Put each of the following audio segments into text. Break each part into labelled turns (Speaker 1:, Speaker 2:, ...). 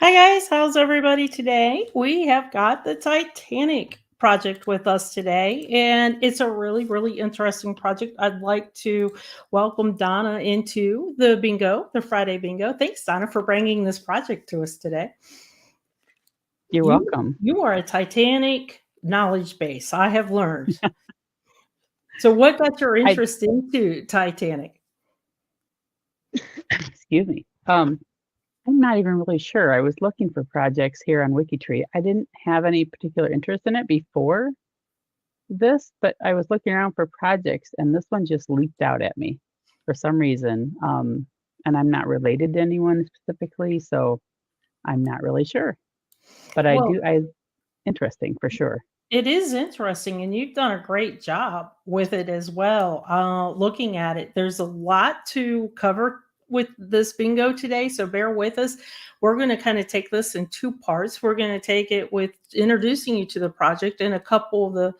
Speaker 1: Hi guys, how's everybody today? We have got the Titanic project with us today, and it's a really, really interesting project. I'd like to welcome Donna into the bingo, the Friday bingo. Thanks, Donna, for bringing this project to us today.
Speaker 2: You're
Speaker 1: You
Speaker 2: welcome.
Speaker 1: you are a Titanic knowledge base, I have learned. So what got your
Speaker 2: I
Speaker 1: interest into Titanic?
Speaker 2: excuse me. I'm not even really sure. I was looking for projects here on WikiTree. I didn't have any particular interest in it before this, but I was looking around for projects, and this one just leaped out at me for some reason. And I'm not related to anyone specifically, so I'm not really sure. But
Speaker 1: Well,
Speaker 2: I interesting for sure.
Speaker 1: it is interesting, and you've done a great job with it as well. Looking at it, there's a lot to cover with this bingo today, so bear with us. We're going to kind of take this in two parts. We're going to take it with introducing you to the project and a couple of the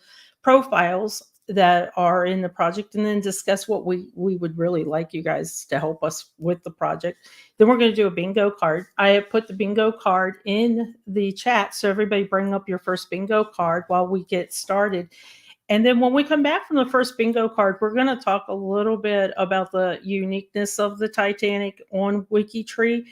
Speaker 1: profiles that are in the project, and then discuss what we would really like you guys to help us with the project. Then we're going to do a bingo card. I have put the bingo card in the chat, so everybody bring up your first bingo card while we get started. And then when we come back from the first bingo card, we're going to talk a little bit about the uniqueness of the Titanic on WikiTree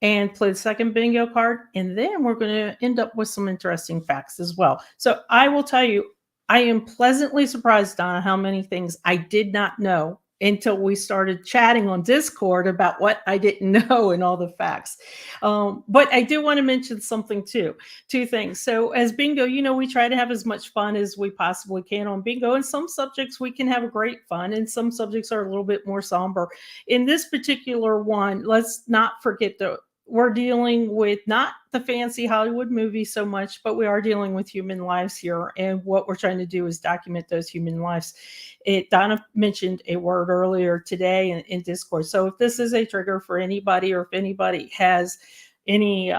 Speaker 1: and play the second bingo card. And then we're going to end up with some interesting facts as well. So I will tell you, I am pleasantly surprised, Donna, how many things I did not know until we started chatting on Discord about what I didn't know and all the facts. But I do want to mention something too. Two things. So, as bingo, we try to have as much fun as we possibly can on bingo. And some subjects we can have a great fun, and some subjects are a little bit more somber. In this particular one, let's not forget that we're dealing with not the fancy Hollywood movie so much, but we are dealing with human lives here. And what we're trying to do is document those human lives. Donna mentioned a word earlier today in Discord. So if this is a trigger for anybody, or if anybody has any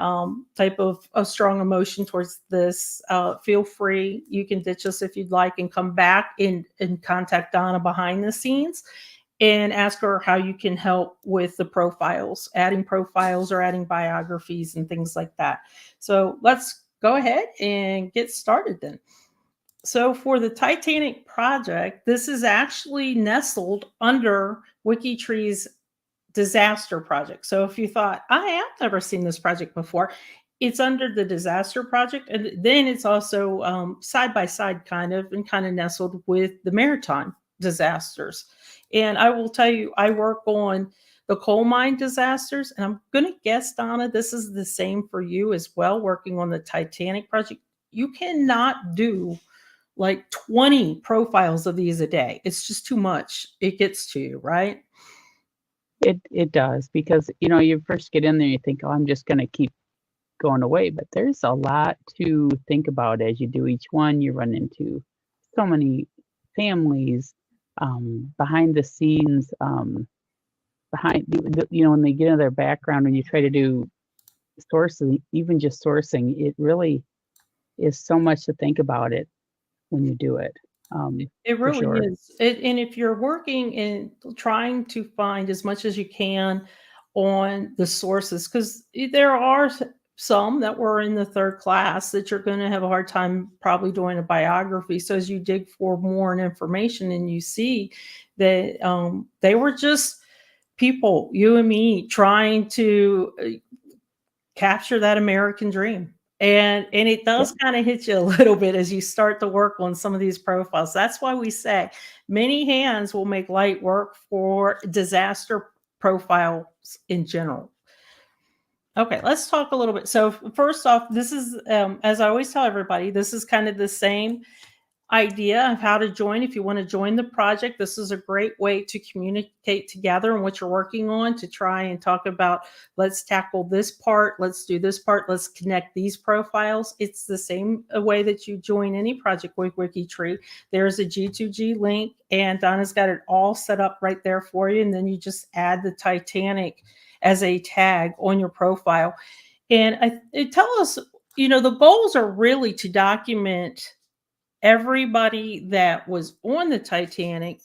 Speaker 1: type of a strong emotion towards this, feel free. You can ditch us if you'd like and come back and contact Donna behind the scenes and ask her how you can help with the profiles, adding profiles or adding biographies and things like that. So let's go ahead and get started then. So for the Titanic project, this is actually nestled under WikiTree's disaster project. So if you thought, I have never seen this project before, it's under the disaster project. And then it's also side by side kind of nestled with the maritime disasters. And I will tell you, I work on the coal mine disasters. And I'm going to guess, Donna, this is the same for you as well, working on the Titanic project. You cannot do like 20 profiles of these a day. It's just too much. It gets to you, right?
Speaker 2: It does because you first get in there, you think, oh, I'm just going to keep going away, but there's a lot to think about as you do each one. You run into so many families, behind the scenes, behind when they get into their background and you try to do sourcing, even just sourcing, it really is so much to think about it when you do it.
Speaker 1: It
Speaker 2: For
Speaker 1: really
Speaker 2: sure.
Speaker 1: is. And if you're working and trying to find as much as you can on the sources, because there are some that were in the third class that you're going to have a hard time probably doing a biography. So as you dig for more information and you see that they were just people, you and me, trying to capture that American dream. And it
Speaker 2: Yeah.
Speaker 1: does kind of hit you a little bit as you start to work on some of these profiles. That's why we say many hands will make light work for disaster profiles in general. Okay, let's talk a little bit. So first off, this is as I always tell everybody, this is kind of the same idea of how to join. If you want to join the project, this is a great way to communicate together on what you're working on, to try and talk about, let's tackle this part, let's do this part, let's connect these profiles. It's the same way that you join any project with WikiTree. There's a G2G link, and Donna's got it all set up right there for you. And then you just add the Titanic as a tag on your profile. And tell us, the goals are really to document everybody that was on the Titanic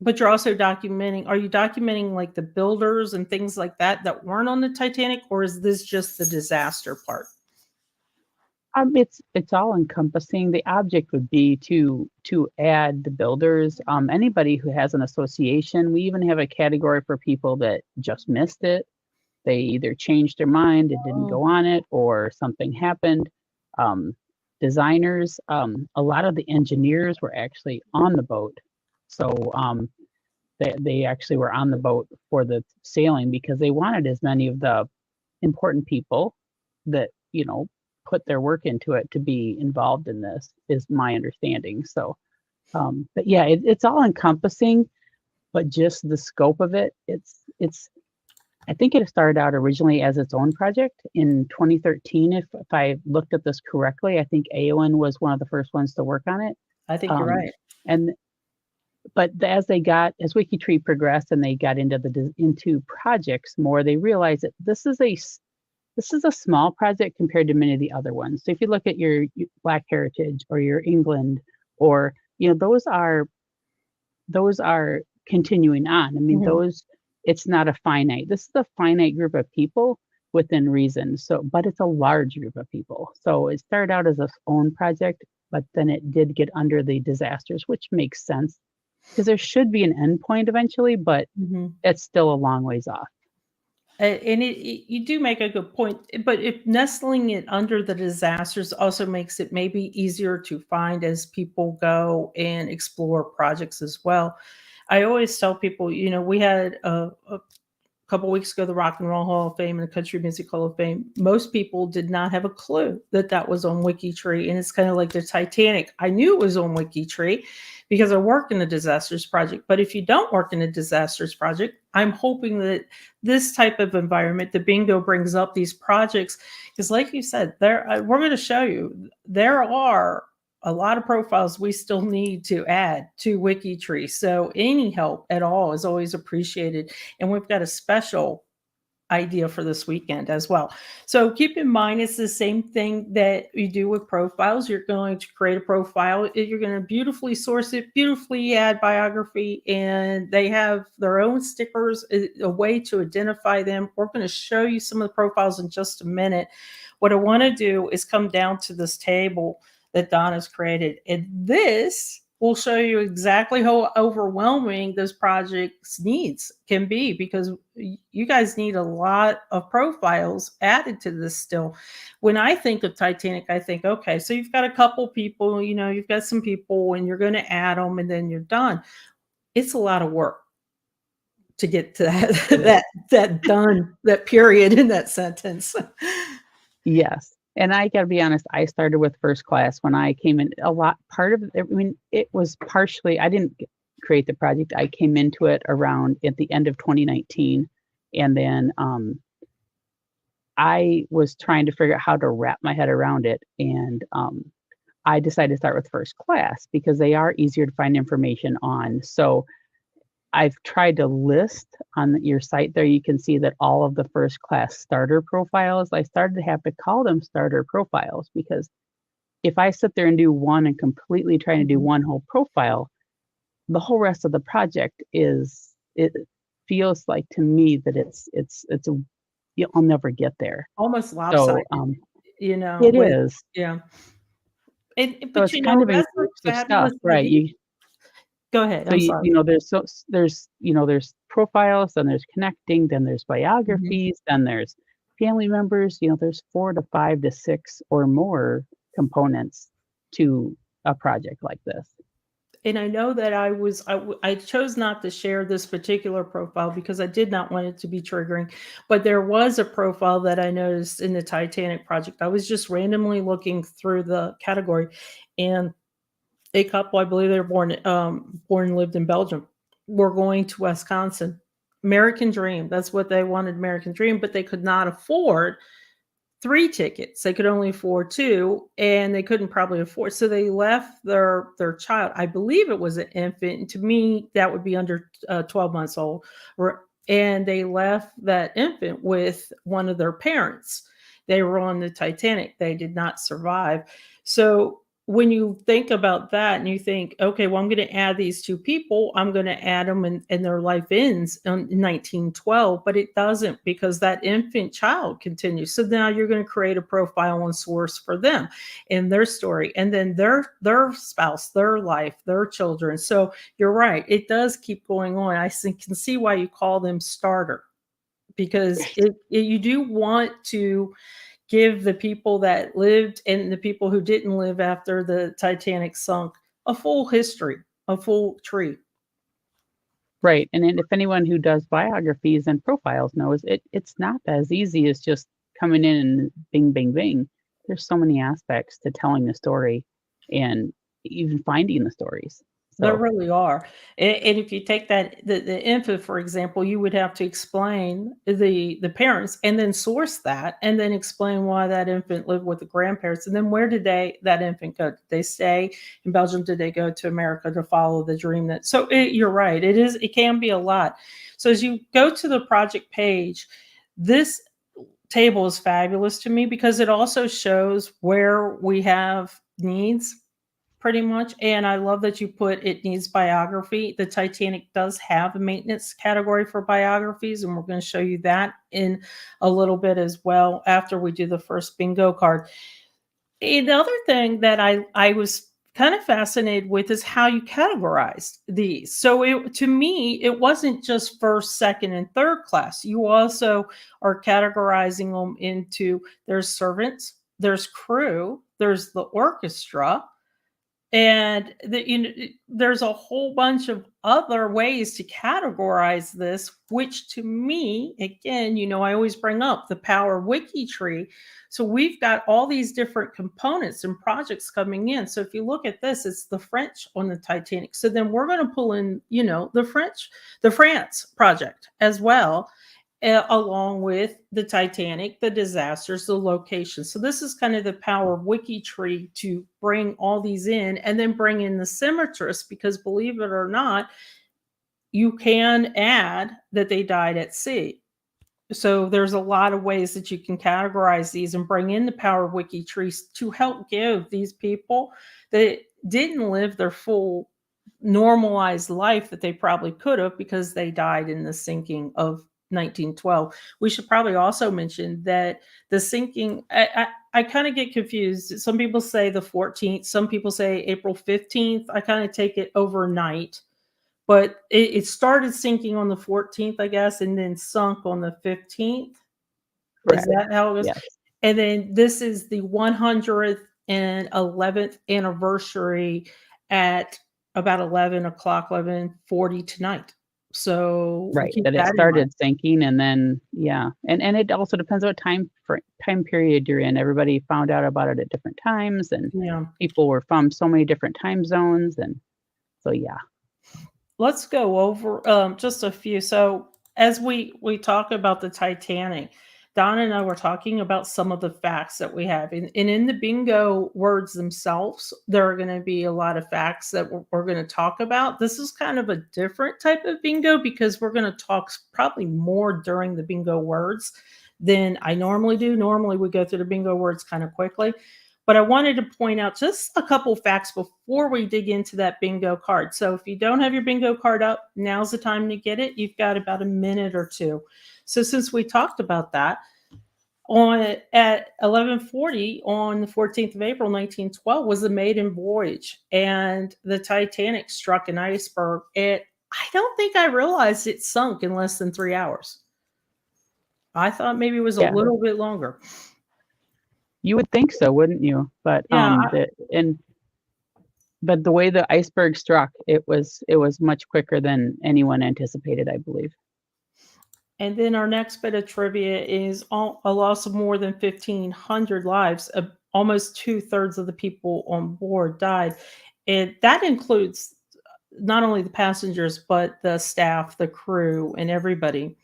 Speaker 1: But you're also documenting, are you documenting like the builders and things like that weren't on the Titanic, or is this just the disaster part?
Speaker 2: It's all encompassing. The object would be to add the builders, anybody who has an association. We even have a category for people that just missed it. They either changed their mind and didn't go
Speaker 1: Oh,
Speaker 2: on it, or something happened. Designers, a lot of the engineers were actually on the boat. So they actually were on the boat for the sailing because they wanted as many of the important people that, put their work into it to be involved in this, is my understanding. So, but yeah, it's all encompassing, but just the scope of it, it's I think it started out originally as its own project in 2013. If I looked at this correctly, I think Eowyn was one of the first ones to work on it.
Speaker 1: I think you're
Speaker 2: Um,
Speaker 1: right.
Speaker 2: and but as WikiTree progressed and they got into projects more, they realized that this is a small project compared to many of the other ones. So if you look at your Black Heritage or your England, or those are continuing on. I mean,
Speaker 1: Mhm.
Speaker 2: it's not a finite. This is a finite group of people within reason. So, but it's a large group of people. So it started out as its own project, but then it did get under the disasters, which makes sense because there should be an endpoint eventually, but
Speaker 1: Mhm.
Speaker 2: it's still a long ways off.
Speaker 1: And you do make a good point, but if nestling it under the disasters also makes it maybe easier to find as people go and explore projects as well. I always tell people, we had a couple weeks ago the Rock and Roll Hall of Fame and the Country Music Hall of Fame. Most people did not have a clue that that was on WikiTree, and it's kind of like the Titanic. I knew it was on WikiTree because I work in the disasters project. But if you don't work in a disasters project, I'm hoping that this type of environment, the bingo, brings up these projects because, like you said, we're going to show you there are a lot of profiles we still need to add to WikiTree. So any help at all is always appreciated. And we've got a special idea for this weekend as well. So keep in mind, it's the same thing that you do with profiles. You're going to create a profile, you're going to beautifully source it, beautifully add biography, and they have their own stickers, a way to identify them. We're going to show you some of the profiles in just a minute. What I want to do is come down to this table that Donna's created, and this will show you exactly how overwhelming this project's needs can be, because you guys need a lot of profiles added to this still. When I think of Titanic, I think, okay, so you've got a couple people, you've got some people and you're going to add them and then you're done. It's a lot of work to get to that
Speaker 2: It is.
Speaker 1: that done, that period in that sentence.
Speaker 2: Yes. And I gotta be honest, I started with first class when I came in. Part of it, I mean, it was partially, I didn't create the project. I came into it around at the end of 2019. And then I was trying to figure out how to wrap my head around it. And I decided to start with first class because they are easier to find information on. So I've tried to list on your site there. You can see that all of the first class starter profiles, I started to have to call them starter profiles because if I sit there and do one and completely trying to do
Speaker 1: Mhm.
Speaker 2: one whole profile, the whole rest of the project it feels like to me that I'll never get there.
Speaker 1: Almost
Speaker 2: So
Speaker 1: lopsided,
Speaker 2: it
Speaker 1: with,
Speaker 2: is.
Speaker 1: yeah.
Speaker 2: So
Speaker 1: But
Speaker 2: it's kind of in
Speaker 1: that's a
Speaker 2: groups of stuff,
Speaker 1: fabulous
Speaker 2: right?
Speaker 1: idea. Go ahead.
Speaker 2: So
Speaker 1: I'm sorry.
Speaker 2: there's profiles, then there's connecting, then there's
Speaker 1: Mhm.
Speaker 2: biographies, then there's family members. There's 4 to 5 to 6 or more components to a project like this.
Speaker 1: And I know that I chose not to share this particular profile because I did not want it to be triggering, but there was a profile that I noticed in the Titanic project. I was just randomly looking through the category, and a couple, I believe they were born and lived in Belgium, were going to Wisconsin. American Dream, that's what they wanted, American Dream, but they could not afford 3 tickets. They could only afford 2, and they couldn't probably afford, so they left their child. I believe it was an infant, and to me, that would be under, 12 months old, and they left that infant with one of their parents. They were on the Titanic. They did not survive. So when you think about that and you think, okay, well, I'm going to add these two people, I'm going to add them and their life ends in 1912, but it doesn't because that infant child continues. So now you're going to create a profile and source for them and their story, and then their spouse, their life, their children. So you're right, it does keep going on. Can see why you call them starter, because you do want to give the people that lived and the people who didn't live after the Titanic sunk a full history, a full tree.
Speaker 2: Right. And then if anyone who does biographies and profiles knows it's not as easy as just coming in and bing, bing, bing. There's so many aspects to telling the story and even finding the stories.
Speaker 1: There
Speaker 2: So
Speaker 1: really are. And if you take that the infant, for example, you would have to explain the parents and then source that and then explain why that infant lived with the grandparents. And then where did that infant go? Did they stay in Belgium? Did they go to America to follow the dream that you're right. It can be a lot. So as you go to the project page, this table is fabulous to me because it also shows where we have needs pretty much. And I love that you put it needs biography. The Titanic does have a maintenance category for biographies, and we're going to show you that in a little bit as well after we do the first bingo card. The other thing that I was kind of fascinated with is how you categorized these. So to me, it wasn't just first, second, and third class. You also are categorizing them into there's servants, there's crew, there's the orchestra, and there's a whole bunch of other ways to categorize this, which to me, again, I always bring up the power of WikiTree. So we've got all these different components and projects coming in. So if you look at this, it's the French on the Titanic. So then we're going to pull in, the France project as well, along with the Titanic, the disasters, the locations. So this is kind of the power of WikiTree to bring all these in and then bring in the symmetrists, because believe it or not, you can add that they died at sea. So there's a lot of ways that you can categorize these and bring in the power of WikiTree to help give these people that didn't live their full normalized life that they probably could have because they died in the sinking of 1912. We should probably also mention that the sinking, I kind of get confused. Some people say the 14th, some people say April 15th. I kind of take it overnight, but it started sinking on the 14th, I guess, and then sunk on the 15th.
Speaker 2: correct.
Speaker 1: Is that how it goes?
Speaker 2: Yes.
Speaker 1: And then this is the 111th anniversary at about 11 o'clock, 11:40 tonight. So
Speaker 2: Right.
Speaker 1: keep
Speaker 2: That it
Speaker 1: that in mind.
Speaker 2: started sinking and then and it also depends what time period you're in. Everybody found out about it at different times, and
Speaker 1: Yeah.
Speaker 2: people were from so many different time zones, and so yeah.
Speaker 1: Let's go over just a few. So as we talk about the Titanic, Don and I were talking about some of the facts that we have, and in the bingo words themselves, there are going to be a lot of facts that we're going to talk about. This is kind of a different type of bingo because we're going to talk probably more during the bingo words than I normally do. Normally we go through the bingo words kind of quickly. But I wanted to point out just a couple facts before we dig into that bingo card. So if you don't have your bingo card up, now's the time to get it. You've got about a minute or two. So since we talked about that, at 11:40 on the 14th of April 1912 was the maiden voyage, and the Titanic struck an iceberg. I don't think I realized it sunk in less than 3 hours. I thought maybe it was a
Speaker 2: Yeah.
Speaker 1: little bit longer.
Speaker 2: You would think so, wouldn't you? But
Speaker 1: Yeah,
Speaker 2: but the way the iceberg struck, it was much quicker than anyone anticipated, I believe.
Speaker 1: And then our next bit of trivia is a loss of more than 1,500 lives. Almost 2/3 of the people on board died. And that includes not only the passengers, but the staff, the crew, and everybody.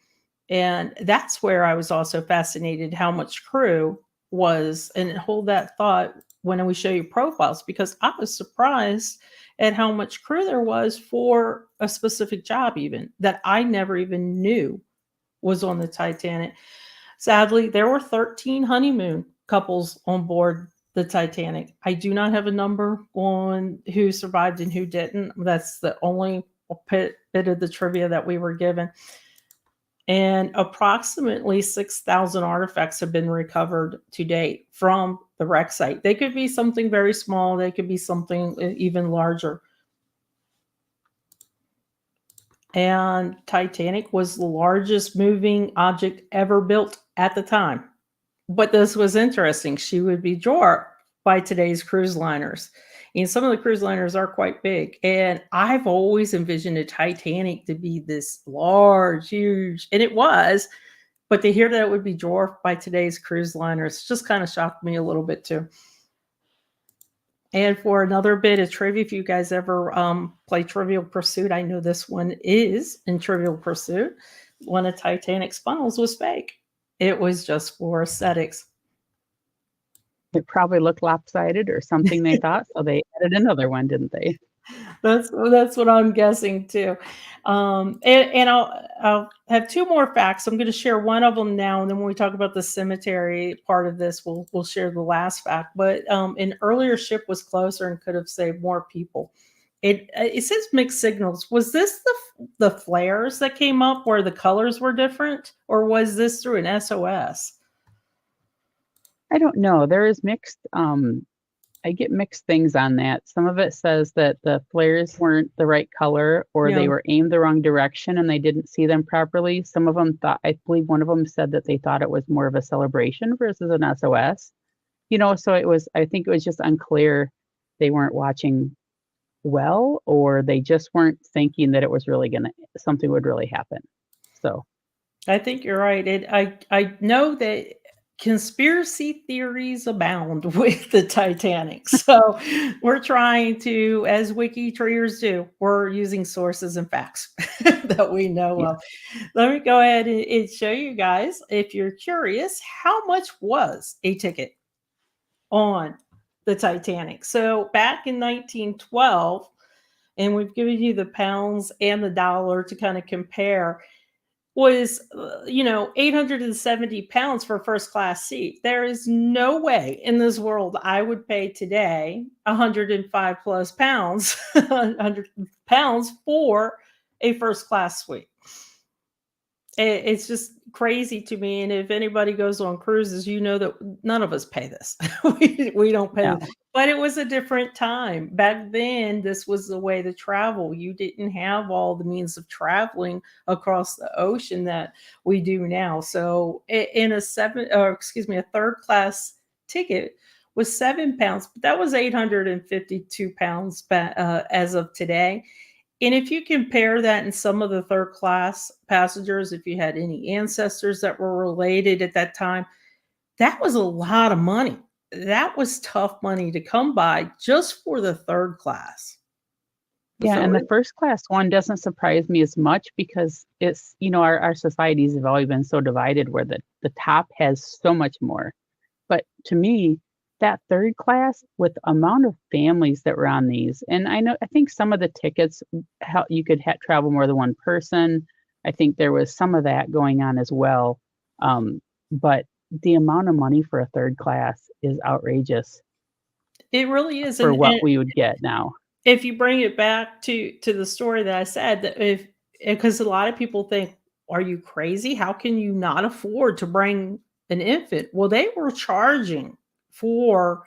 Speaker 1: And that's where I was also fascinated how much crew was. And hold that thought when we show you profiles, because I was surprised at how much crew there was for a specific job, even that I never even knew was on the Titanic. Sadly, there were 13 honeymoon couples on board the Titanic. I do not have a number on who survived and who didn't. That's the only bit of the trivia that we were given. And approximately 6,000 artifacts have been recovered to date from the wreck site. They could be something very small, they could be something even larger. And Titanic was the largest moving object ever built at the time. But this was interesting. She would be dwarfed by today's cruise liners. And some of the cruise liners are quite big. And I've always envisioned a Titanic to be this large, huge, and it was. But to hear that it would be dwarfed by today's cruise liners just kind of shocked me a little bit too. And for another bit of trivia, if you guys ever play Trivial Pursuit, I know this one is in Trivial Pursuit. One of Titanic's funnels was fake. It was just for aesthetics.
Speaker 2: It probably looked lopsided or something, they thought, so they added another one, didn't they?
Speaker 1: That's what I'm guessing too. And I'll have two more facts. I'm going to share one of them now, and then when we talk about the cemetery part of this, we'll share the last fact. But an earlier ship was closer and could have saved more people. It says mixed signals. Was this the flares that came up where the colors were different, or was this through an SOS?
Speaker 2: I don't know. There is mixed. I get mixed things on that. Some of it says that the flares weren't the right color, or
Speaker 1: Yeah.
Speaker 2: they were aimed the wrong direction and they didn't see them properly. Some of them thought, I believe one of them said that they thought it was more of a celebration versus an SOS. So I think it was just unclear. They weren't watching well, or they just weren't thinking that it was really something would really happen. So
Speaker 1: I think you're right. I know that conspiracy theories abound with the Titanic. So we're trying to, as WikiTree's do, we're using sources and facts that we know
Speaker 2: yeah.
Speaker 1: of. Let me go ahead and show you guys, if you're curious, how much was a ticket on the Titanic. So back in 1912, and we've given you the pounds and the dollar to kind of compare, was 870 pounds for a first class seat. There is no way in this world I would pay today 105 plus pounds 100 pounds for a first class suite. It's just crazy to me. And if anybody goes on cruises, you know that none of us pay this. we don't pay
Speaker 2: No.
Speaker 1: this. But it was a different time. Back then, this was the way to travel. You didn't have all the means of traveling across the ocean that we do now. So in a third class ticket was 7 pounds, but that was 852 pounds as of today. And if you compare that in some of the third class passengers, if you had any ancestors that were related at that time, that was a lot of money. That was tough money to come by just for the third class.
Speaker 2: Yeah,
Speaker 1: So
Speaker 2: and the first class one doesn't surprise me as much because it's, our societies have always been so divided where the top has so much more. But to me, that third class with the amount of families that were on these, and I think some of the tickets, how you could travel more than one person. I think there was some of that going on as well. But the amount of money for a third class is outrageous
Speaker 1: it really is.
Speaker 2: for what we would get now.
Speaker 1: If you bring it back to the story that I said, that because a lot of people think, are you crazy? How can you not afford to bring an infant? Well, they were charging for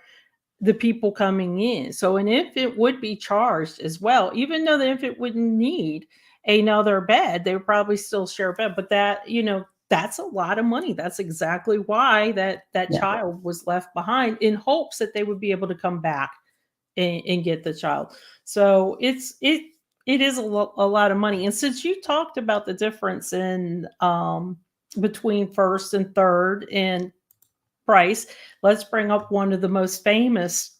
Speaker 1: the people coming in. So an infant would be charged as well, even though the infant wouldn't need another bed. They would probably still share a bed, but that's a lot of money. That's exactly why that
Speaker 2: Yeah.
Speaker 1: child was left behind, in hopes that they would be able to come back and get the child. So it is a lot of money. And since you talked about the difference in between first and third in price, let's bring up one of the most famous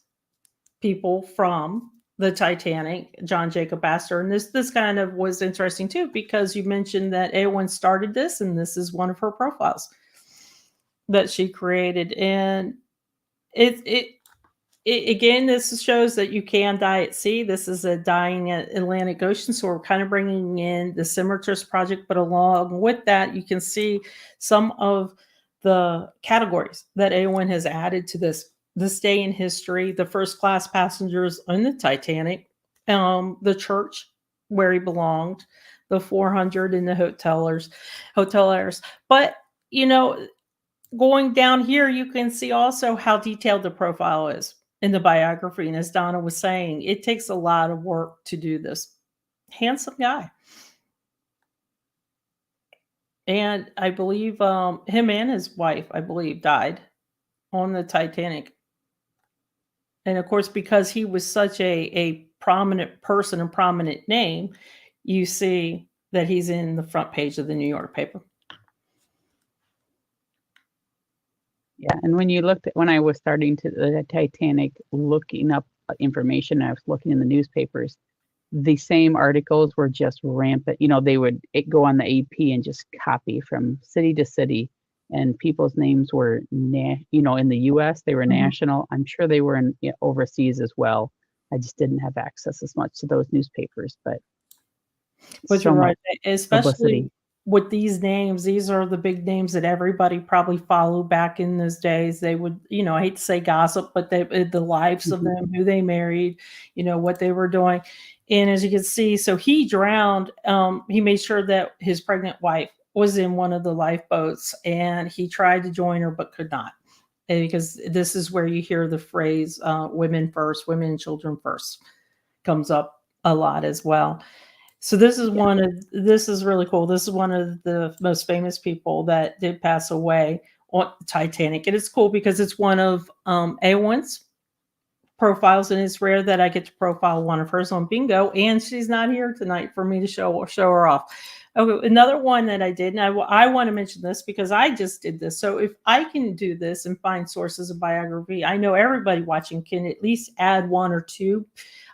Speaker 1: people from the Titanic, John Jacob Astor. And this kind of was interesting too, because you mentioned that Eowyn started this, and this is one of her profiles that she created. And again, this shows that you can die at sea. This is a dying Atlantic Ocean, so we're kind of bringing in the Cemeteries Project, but along with that, you can see some of the categories that Eowyn has added to this this day in history, the first class passengers on the Titanic, the church where he belonged, the 400 and the hoteliers. But, you know, going down here, you can see also how detailed the profile is in the biography. And as Donna was saying, it takes a lot of work to do this. Handsome guy. And I believe him and his wife, I believe, died on the Titanic. And of course, because he was such a prominent person and prominent name, you see that he's in the front page of the New York paper.
Speaker 2: Yeah, and when you looked at when I was starting to the Titanic, looking up information, I was looking in the newspapers. The same articles were just rampant. You know, they would go on the AP and just copy from city to city, and people's names were, you know, in the U.S. they were national. I'm sure they were in overseas as well. I just didn't have access as much to those newspapers, but
Speaker 1: But
Speaker 2: so
Speaker 1: you're
Speaker 2: much
Speaker 1: right, especially
Speaker 2: publicity.
Speaker 1: with these names. These are the big names that everybody probably followed back in those days. They would, you know, I hate to say gossip, but the lives of
Speaker 2: Mhm.
Speaker 1: them, who they married, you know, what they were doing. And as you can see, so he drowned. He made sure that his pregnant wife was in one of the lifeboats, and he tried to join her but could not. Because this is where you hear the phrase women first, women and children first comes up a lot as well. So
Speaker 2: Yeah.
Speaker 1: this is really cool. This is one of the most famous people that did pass away on Titanic. And it's cool because it's one of Eowyn's profiles, and it's rare that I get to profile one of hers on Bingo, and she's not here tonight for me to show her off. Okay, another one that I did, and I want to mention this because I just did this. So if I can do this and find sources of biography, I know everybody watching can at least add one or two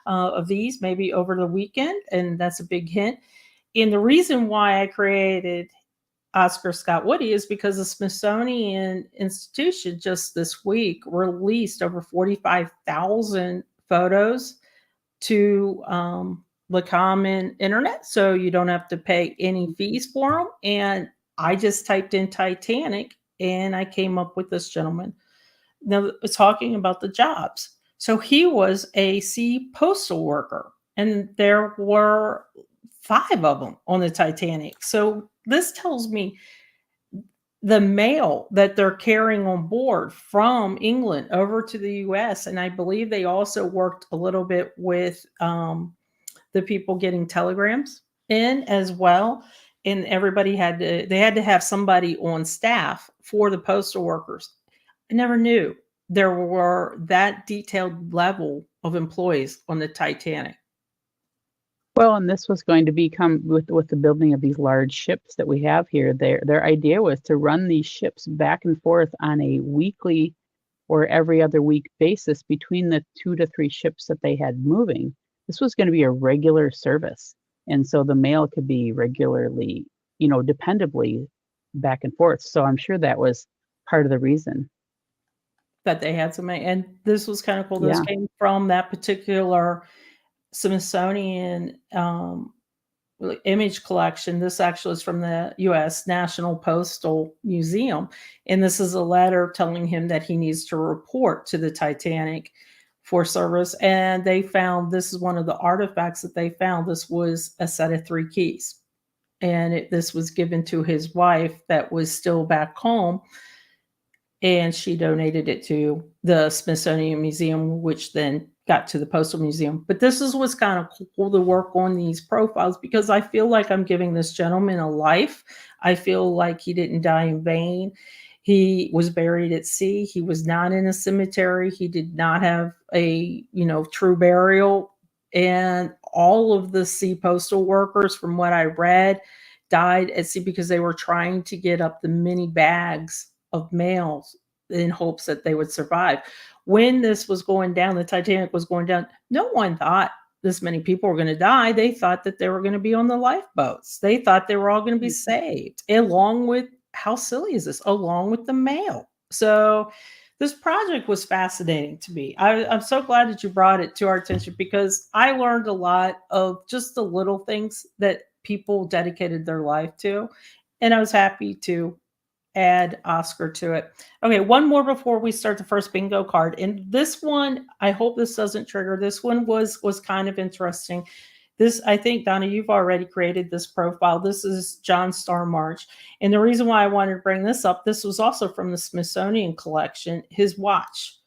Speaker 1: of these maybe over the weekend, and that's a big hint. And the reason why I created Oscar Scott Woody is because the Smithsonian Institution just this week released over 45,000 photos to the common internet. So you don't have to pay any fees for them. And I just typed in Titanic and I came up with this gentleman. Now, it's talking about the jobs. So he was a sea postal worker, and there were 5 of them on the Titanic. So this tells me the mail that they're carrying on board from England over to the US. And I believe they also worked a little bit with the people getting telegrams in as well. And everybody they had to have somebody on staff for the postal workers. I never knew there were that detailed level of employees on the Titanic.
Speaker 2: Well, and this was going to become with the building of these large ships that we have here. Their idea was to run these ships back and forth on a weekly or every other week basis between the 2 to 3 ships that they had moving. This was going to be a regular service, and so the mail could be regularly, you know, dependably back and forth. So I'm sure that was part of the reason.
Speaker 1: That they had so many, and this was kind of cool. This
Speaker 2: Yeah.
Speaker 1: came from that particular Smithsonian image collection. This actually is from the U.S. National Postal Museum, and this is a letter telling him that he needs to report to the Titanic for service. And they found this is one of the artifacts that they found. This was a set of 3 keys, and this was given to his wife that was still back home, and she donated it to the Smithsonian Museum, which then got to the Postal Museum. But this is what's kind of cool to work on these profiles, because I feel like I'm giving this gentleman a life. I feel like he didn't die in vain. He was buried at sea. He was not in a cemetery. He did not have a, true burial. And all of the sea postal workers, from what I read, died at sea because they were trying to get up the many bags of mails in hopes that they would survive. When this was going down, the Titanic was going down, no one thought this many people were going to die. They thought that they were going to be on the lifeboats. They thought they were all going to be saved, along with, how silly is this, along with the mail. So this project was fascinating to me. I'm so glad that you brought it to our attention, because I learned a lot of just the little things that people dedicated their life to. And I was happy to add Oscar to it. Okay, one more before we start the first bingo card. And this one, I hope this doesn't trigger. This one was kind of interesting. This, I think, Donna, you've already created this profile. This is John Star March. And the reason why I wanted to bring this up, this was also from the Smithsonian collection, his watch.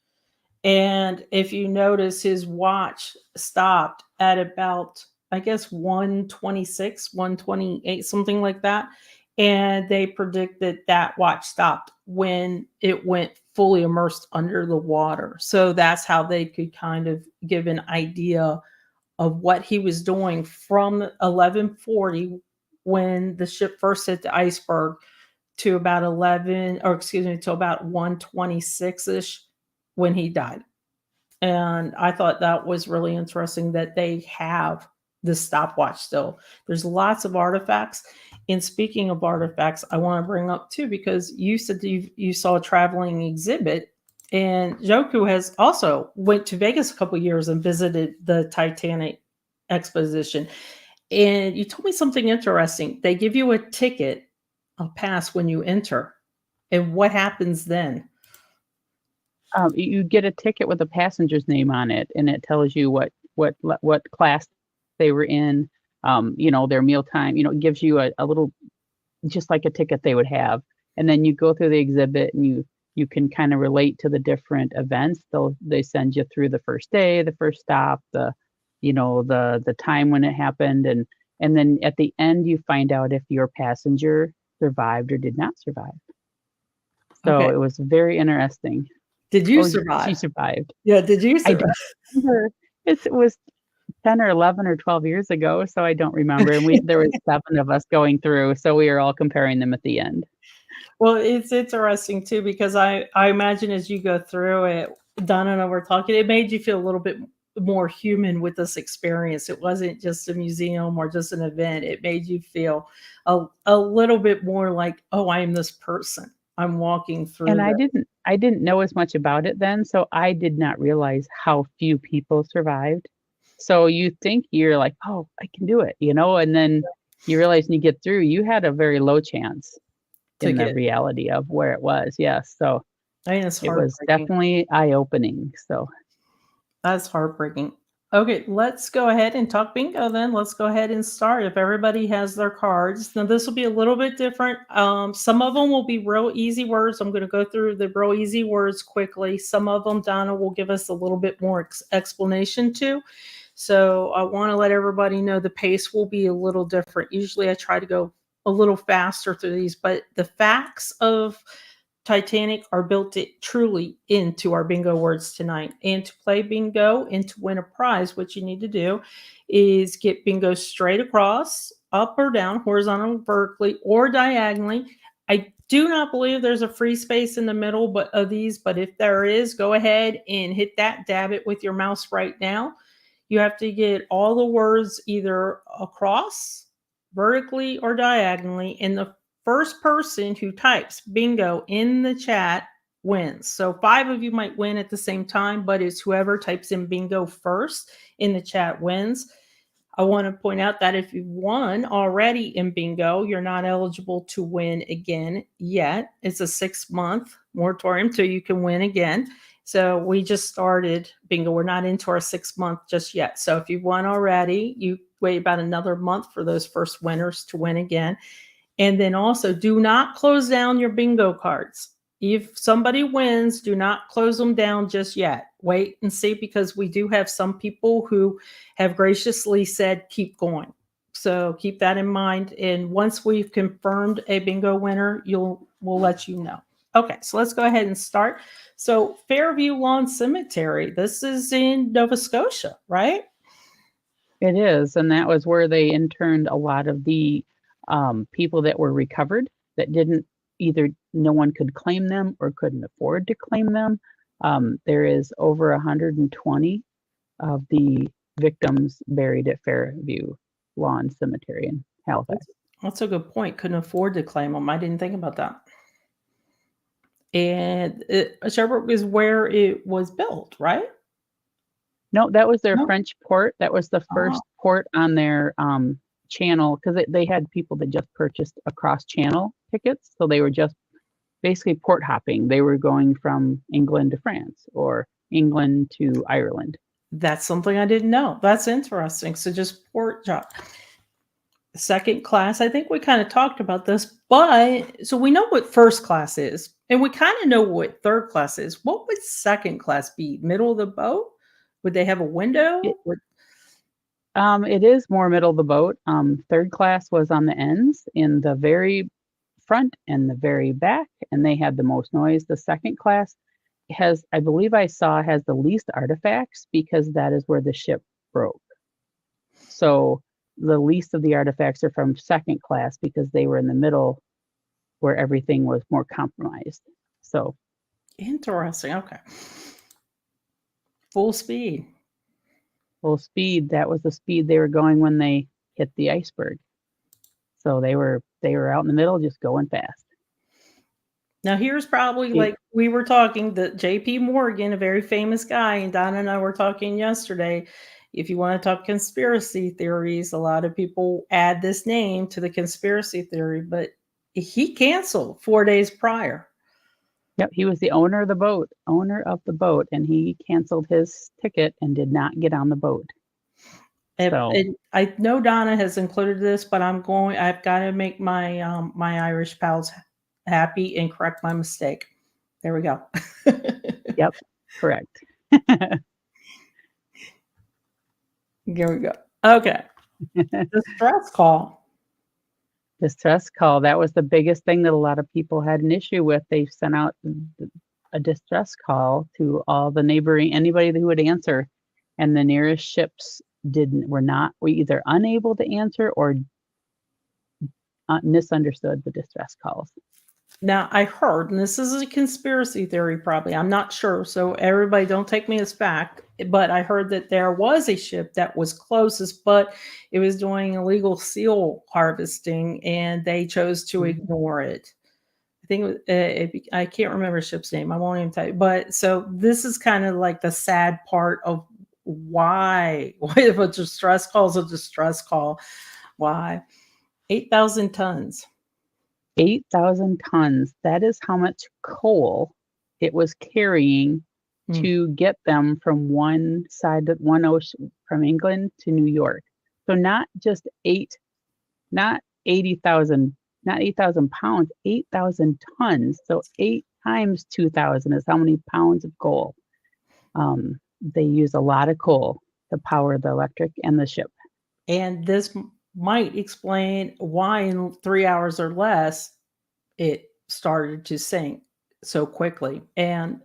Speaker 1: And if you notice, his watch stopped at about, I guess, 126, 128, something like that. And they predicted that watch stopped when it went fully immersed under the water. So that's how they could kind of give an idea of what he was doing from 1140 when the ship first hit the iceberg to about 11, or excuse me, to about 126-ish when he died. And I thought that was really interesting that they have the stopwatch still. There's lots of artifacts. And speaking of artifacts, I want to bring up too, because you said you saw a traveling exhibit, and Joku has also went to Vegas a couple years and visited the Titanic exposition. And you told me something interesting. They give you a ticket, a pass when you enter. And what happens then?
Speaker 2: You get a ticket with a passenger's name on it, and it tells you what class they were in, their mealtime. It gives you a little, just like a ticket they would have. And then you go through the exhibit, and you can kind of relate to the different events. They send you through the first day, the first stop, the time when it happened, and then at the end you find out if your passenger survived or did not survive. So
Speaker 1: Okay.
Speaker 2: It was very interesting.
Speaker 1: Did you survive?
Speaker 2: She survived.
Speaker 1: Yeah, did you
Speaker 2: I
Speaker 1: survive?
Speaker 2: don't remember. It was 10 or 11 or 12 years ago, so I don't remember. And there was 7 of us going through, so we were all comparing them at the end.
Speaker 1: Well, it's interesting too, because I imagine as you go through it, Donna and I were talking, it made you feel a little bit more human with this experience. It wasn't just a museum or just an event. It made you feel a little bit more like, oh, I am this person. I'm walking through.
Speaker 2: And I didn't know as much about it then, so I did not realize how few people survived. So you think you're like, oh, I can do it, and then you realize when you get through, you had a very low chance in the reality of where it was. Yes. So
Speaker 1: it
Speaker 2: was definitely eye-opening. So
Speaker 1: that's heartbreaking. Okay, let's go ahead and talk bingo then. Let's go ahead and start. If everybody has their cards, now this will be a little bit different. Some of them will be real easy words. I'm going to go through the real easy words quickly. Some of them, Donna will give us a little bit more explanation too. So I want to let everybody know the pace will be a little different. Usually I try to go a little faster through these, but the facts of Titanic are built truly into our bingo words tonight. And to play bingo and to win a prize, what you need to do is get bingo straight across, up or down, horizontal, vertically, or diagonally. I do not believe there's a free space in the middle of these, but if there is, go ahead and hit that, dab it with your mouse right now. You have to get all the words either across, vertically, or diagonally, and the first person who types bingo in the chat wins. So 5 of you might win at the same time, but it's whoever types in bingo first in the chat wins. I want to point out that if you've won already in bingo, you're not eligible to win again yet. It's a 6-month moratorium till you can win again. So we just started bingo. We're not into our 6th month just yet. So if you've won already, you wait about another month for those first winners to win again. And then also, do not close down your bingo cards. If somebody wins, do not close them down just yet. Wait and see, because we do have some people who have graciously said, keep going. So keep that in mind. And once we've confirmed a bingo winner, we'll let you know. Okay, so let's go ahead and start. So Fairview Lawn Cemetery, this is in Nova Scotia, right?
Speaker 2: It is. And that was where they interned a lot of the people that were recovered that didn't, either no one could claim them or couldn't afford to claim them. There is over 120 of the victims buried at Fairview Lawn Cemetery in Halifax.
Speaker 1: That's a good point. Couldn't afford to claim them. I didn't think about that. And Sherbrooke is where it was built, right?
Speaker 2: No, that was their French port. That was the first port on their channel, because they had people that just purchased across channel tickets, so they were just basically port hopping. They were going from England to France or England to Ireland.
Speaker 1: That's something I didn't know. That's interesting. So just port job. Second class, I think we kind of talked about this, but so we know what first class is, and we kind of know what third class is. What would second class be? Middle of the boat? Would they have a window?
Speaker 2: It, it is more middle of the boat. Third class was on the ends in the very front and the very back, and they had the most noise. The second class has, I believe I saw, has the least artifacts because that is where the ship broke. So the least of the artifacts are from second class because they were in the middle where everything was more compromised. So
Speaker 1: interesting. Okay. Full speed.
Speaker 2: Full speed, that was the speed they were going when they hit the iceberg. So they were out in the middle just going fast.
Speaker 1: Now here's probably like we were talking, the JP Morgan, a very famous guy, and Donna and I were talking yesterday. If you want to talk conspiracy theories, a lot of people add this name to the conspiracy theory, but he canceled 4 days prior.
Speaker 2: Yep, he was the owner of the boat, and he canceled his ticket and did not get on the boat.
Speaker 1: And I know Donna has included this, but I've got to make my my Irish pals happy and correct my mistake. There we go.
Speaker 2: Yep, correct.
Speaker 1: Here we go. Okay. The stress call.
Speaker 2: The stress call, that was the biggest thing that a lot of people had an issue with. They sent out a distress call to all the anybody who would answer, and the nearest ships were either unable to answer or misunderstood the distress calls.
Speaker 1: Now, I heard, and this is a conspiracy theory probably, I'm not sure, so everybody don't take me as fact, but I heard that there was a ship that was closest, but it was doing illegal seal harvesting, and they chose to ignore it. I think I can't remember the ship's name. I won't even tell you. But so this is kind of like the sad part of why if a distress call is a distress call, why 8,000 tons.
Speaker 2: 8,000 tons. That is how much coal it was carrying to get them from one side of one ocean, from England to New York. So not 80,000 pounds, 8,000 tons. So 8 times 2,000 is how many pounds of coal. They use a lot of coal to power the electric and the ship.
Speaker 1: And this might explain why in 3 hours or less it started to sink so quickly and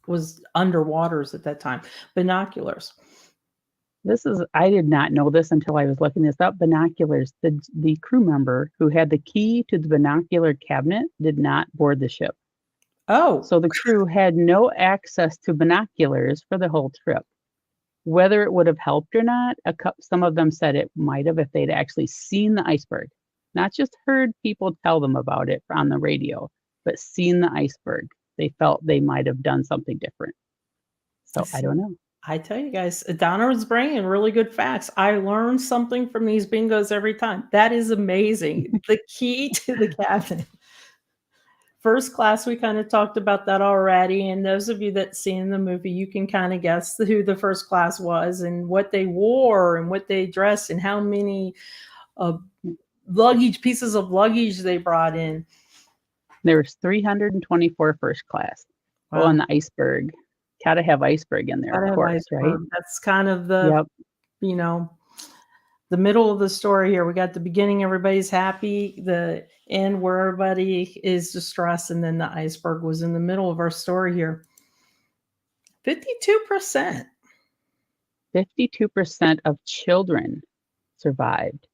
Speaker 1: was underwaters at that time. Binoculars.
Speaker 2: I did not know this until I was looking this up. Binoculars. The crew member who had the key to the binocular cabinet did not board the ship.
Speaker 1: Oh.
Speaker 2: So the crew had no access to binoculars for the whole trip. Whether it would have helped or not, some of them said it might have if they'd actually seen the iceberg. Not just heard people tell them about it on the radio, but seen the iceberg. They felt they might have done something different. So I don't know.
Speaker 1: I tell you guys, Donna was bringing really good facts. I learned something from these bingos every time. That is amazing. The key to the cabinet. First class, we kind of talked about that already. And those of you that seen the movie, you can kind of guess who the first class was and what they wore and what they dressed and how many pieces of luggage they brought in.
Speaker 2: There was 324 first class. Wow. Oh, and the iceberg. Gotta have iceberg in there, of course, right?
Speaker 1: That's kind of the, the middle of the story here. We got the beginning, everybody's happy, the end where everybody is distressed, and then the iceberg was in the middle of our story here. 52%.
Speaker 2: 52% of children survived.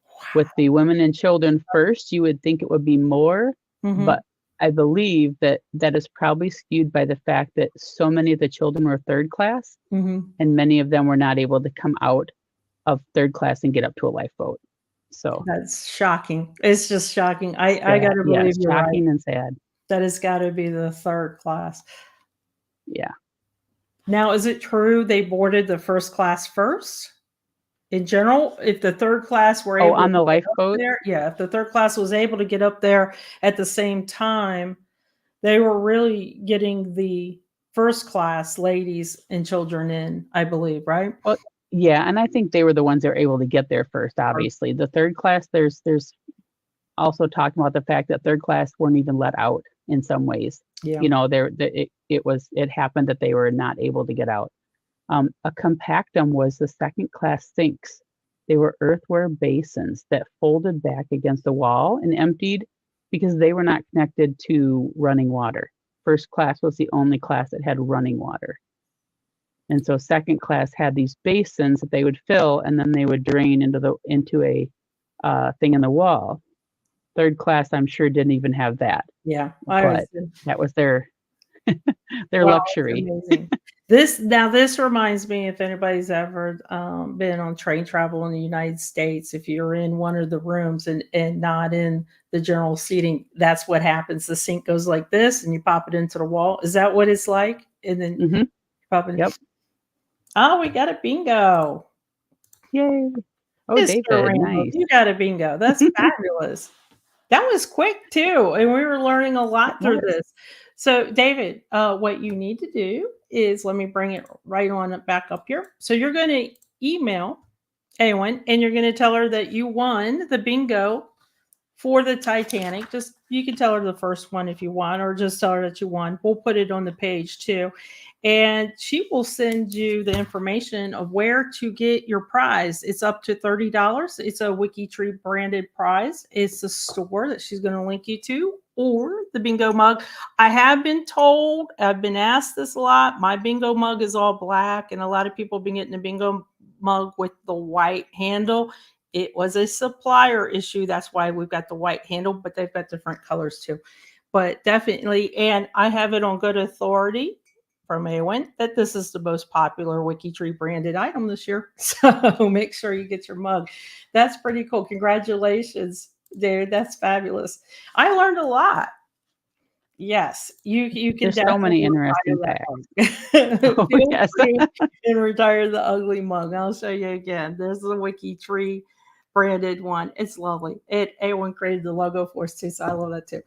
Speaker 2: Wow. With the women and children first, you would think it would be more, but I believe that is probably skewed by the fact that so many of the children were third class, and many of them were not able to come out of third class and get up to a lifeboat. So
Speaker 1: that's shocking. It's just shocking. I got to believe you're right.
Speaker 2: Shocking and sad.
Speaker 1: That has got to be the third class.
Speaker 2: Yeah.
Speaker 1: Now, is it true they boarded the first class first? In general, if the third class were able
Speaker 2: on the lifeboat,
Speaker 1: if the third class was able to get up there at the same time, They were really getting the first class ladies and children in, I believe, right?
Speaker 2: Well, yeah, and I think they were the ones that were able to get there first,
Speaker 1: Or
Speaker 2: obviously. The third class, there's also talking about the fact that third class weren't even let out in some ways.
Speaker 1: yeah.
Speaker 2: You know, it happened that they were not able to get out. A compactum was the second class sinks. They were earthenware basins that folded back against the wall and emptied because they were not connected to running water. First class was the only class that had running water. And so second class had these basins that they would fill and then they would drain into a thing in the wall. Third class, I'm sure, didn't even have that,
Speaker 1: Yeah.
Speaker 2: but that was their
Speaker 1: Wow, it's
Speaker 2: luxury.
Speaker 1: amazing. This reminds me, if anybody's ever been on train travel in the United States, if you're in one of the rooms and not in the general seating, that's what happens. The sink goes like this, and you pop it into the wall. Is that what it's like? And then you
Speaker 2: Hmm.
Speaker 1: pop it.
Speaker 2: Yep.
Speaker 1: Oh, we got a bingo.
Speaker 2: Yay. Oh,
Speaker 1: Mr.
Speaker 2: David,
Speaker 1: Rambo,
Speaker 2: nice.
Speaker 1: you got a bingo. That's fabulous. That was quick too, and we were learning a
Speaker 2: It
Speaker 1: lot through
Speaker 2: was.
Speaker 1: this. So, David, what you need to do is let me bring it right on back up here. So, you're going to email Eowyn, and you're going to tell her that you won the bingo for the Titanic. Just you can tell her the first one if you want, or just tell her that you won. We'll put it on the page too. And she will send you the information of where to get your prize. It's up to $30. It's a WikiTree branded prize. It's a store that she's going to link you to, or the bingo mug. I have been told, I've been asked this a lot. My bingo mug is all black, and a lot of people have been getting a bingo mug with the white handle. It was a supplier issue. That's why we've got the white handle, but they've got different colors too. But definitely, and I have it on good authority from Eowyn that this is the most popular WikiTree branded item this year. So make sure you get your mug. That's pretty cool. Congratulations, dude. That's fabulous. I learned a lot. Yes, you can
Speaker 2: There's so many
Speaker 1: definitely
Speaker 2: interesting
Speaker 1: retire
Speaker 2: facts.
Speaker 1: that mug.
Speaker 2: Oh,
Speaker 1: Feel
Speaker 2: yes.
Speaker 1: free and retire the ugly mug. I'll show you again. There's the WikiTree branded one. It's lovely. A1 created the logo for us too, so I love that too.